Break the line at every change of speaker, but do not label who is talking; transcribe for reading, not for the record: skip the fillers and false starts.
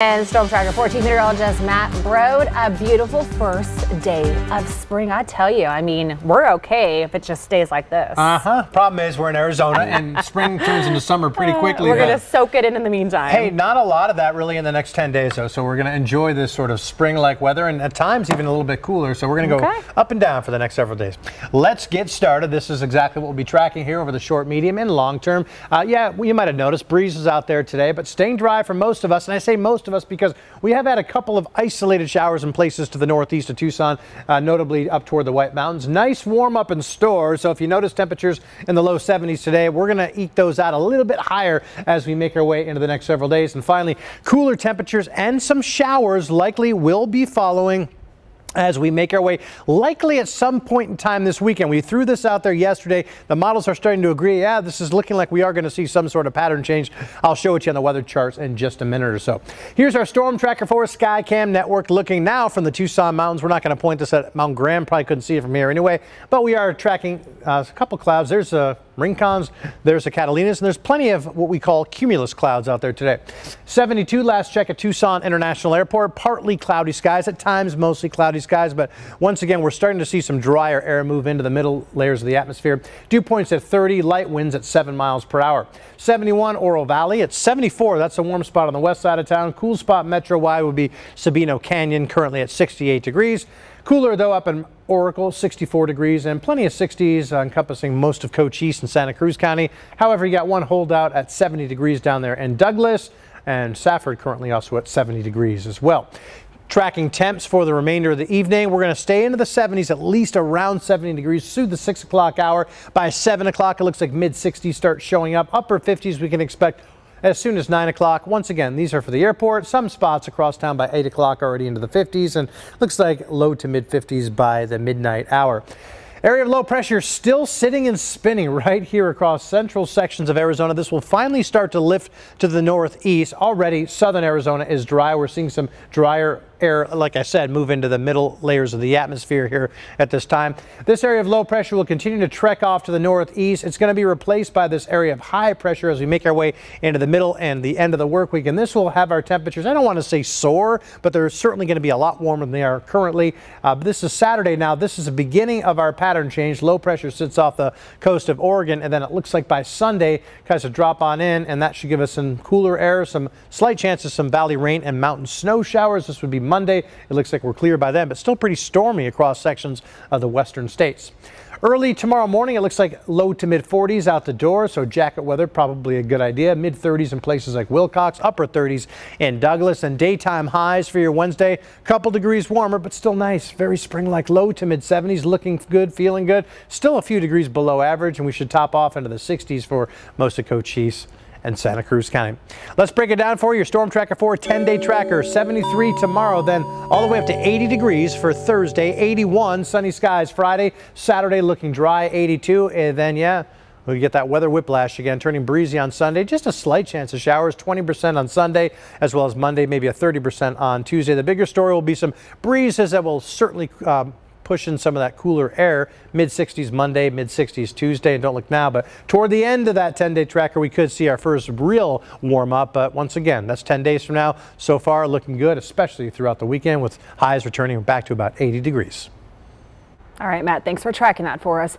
And Storm Tracker 14-meteorologist Matt Brode, a beautiful first day of spring. I tell you, I mean, we're okay if it just stays like this.
Problem is we're in Arizona and spring turns into summer pretty quickly.
We're going to soak it in the meantime.
Hey, not a lot of that really in the next 10 days though. So we're going to enjoy this sort of spring-like weather and at times even a little bit cooler. So we're going to go up and down for the next several days. Let's get started. This is exactly what we'll be tracking here over the short, medium, and long term. Yeah, you might have noticed breezes out there today, but staying dry for most of us. And I say most of us because we have had a couple of isolated showers in places to the northeast of Tucson, notably up toward the White Mountains. Nice warm up in store. So if you notice temperatures in the low 70s today, we're going to eke those out a little bit higher as we make our way into the next several days. And finally, cooler temperatures and some showers likely will be following as we make our way likely at some point in time this weekend. We threw this out there yesterday. The models are starting to agree. Yeah, this is looking like we are going to see some sort of pattern change. I'll show it to you on the weather charts in just a minute or so. Here's our storm tracker for SkyCam Network looking now from the Tucson Mountains. We're not going to point this at Mount Graham. Probably couldn't see it from here anyway, but we are tracking a couple clouds. There's Rincons, there's the Catalinas, and there's plenty of what we call cumulus clouds out there today. 72 last check at Tucson International Airport, partly cloudy skies, at times mostly cloudy skies, but once again we're starting to see some drier air move into the middle layers of the atmosphere. Dew points at 30, light winds at 7 miles per hour. 71 Oro Valley at 74, that's a warm spot on the west side of town. Cool spot metro-wide would be Sabino Canyon, currently at 68 degrees. Cooler though up in Oracle, 64 degrees, and plenty of 60s encompassing most of Cochise and Santa Cruz County. However, you got one holdout at 70 degrees down there in Douglas, and Safford currently also at 70 degrees as well. Tracking temps for the remainder of the evening. We're going to stay into the 70s, at least around 70 degrees through the 6 o'clock hour. By 7 o'clock, it looks like mid 60s start showing up. Upper 50s we can expect as soon as 9 o'clock. Once again, these are for the airport. Some spots across town by 8 o'clock already into the 50s, and looks like low to mid 50s by the midnight hour. Area of low pressure still sitting and spinning right here across central sections of Arizona. This will finally start to lift to the northeast. Already southern Arizona is dry. We're seeing some drier air, like I said, move into the middle layers of the atmosphere here at this time. This area of low pressure will continue to trek off to the northeast. It's going to be replaced by this area of high pressure as we make our way into the middle and the end of the work week. And this will have our temperatures, I don't want to say soar, but they're certainly going to be a lot warmer than they are currently. This is Saturday now. This is the beginning of our pattern change. Low pressure sits off the coast of Oregon, and then it looks like by Sunday kind of drop on in, and that should give us some cooler air, some slight chances, some valley rain and mountain snow showers. This would be Monday. It looks like we're clear by then, but still pretty stormy across sections of the western states. Early tomorrow morning, it looks like low to mid 40s out the door, so jacket weather probably a good idea. Mid 30s in places like Wilcox, upper 30s in Douglas, and daytime highs for your Wednesday. Couple degrees warmer, but still nice, very spring-like. Low to mid 70s, looking good, feeling good. Still a few degrees below average, and we should top off into the 60s for most of Cochise and Santa Cruz County. Let's break it down for you. Your storm tracker for a 10-day tracker. 73 tomorrow, then all the way up to 80 degrees for Thursday. 81 sunny skies Friday. Saturday looking dry, 82. And then, yeah, we get that weather whiplash again, turning breezy on Sunday. Just a slight chance of showers, 20% on Sunday, as well as Monday, maybe a 30% on Tuesday. The bigger story will be some breezes that will certainly push in some of that cooler air. Mid 60s Monday, mid 60s Tuesday, and don't look now, but toward the end of that 10-day tracker, we could see our first real warm up. But once again, that's 10 days from now. So far looking good, especially throughout the weekend with highs returning back to about 80 degrees.
All right, Matt, thanks for tracking that for us.